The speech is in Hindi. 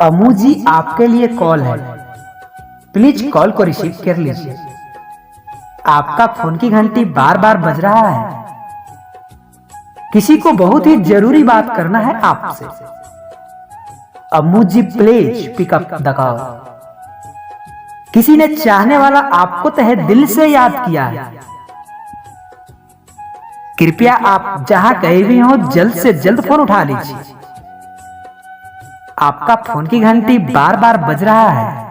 अम्मू जी आपके लिए कॉल है, प्लीज कॉल को रिसीव कर लीजिए। आपका फोन की घंटी बार बार बज रहा है, किसी को बहुत ही जरूरी बात करना है आपसे। अम्मू जी प्लीज पिकअप द कॉल। किसी ने चाहने वाला आपको तहे दिल से याद किया है, कृपया आप जहां कहीं भी हो जल्द से जल्द फोन उठा लीजिए। आपका फोन की घंटी बार बार बज रहा है,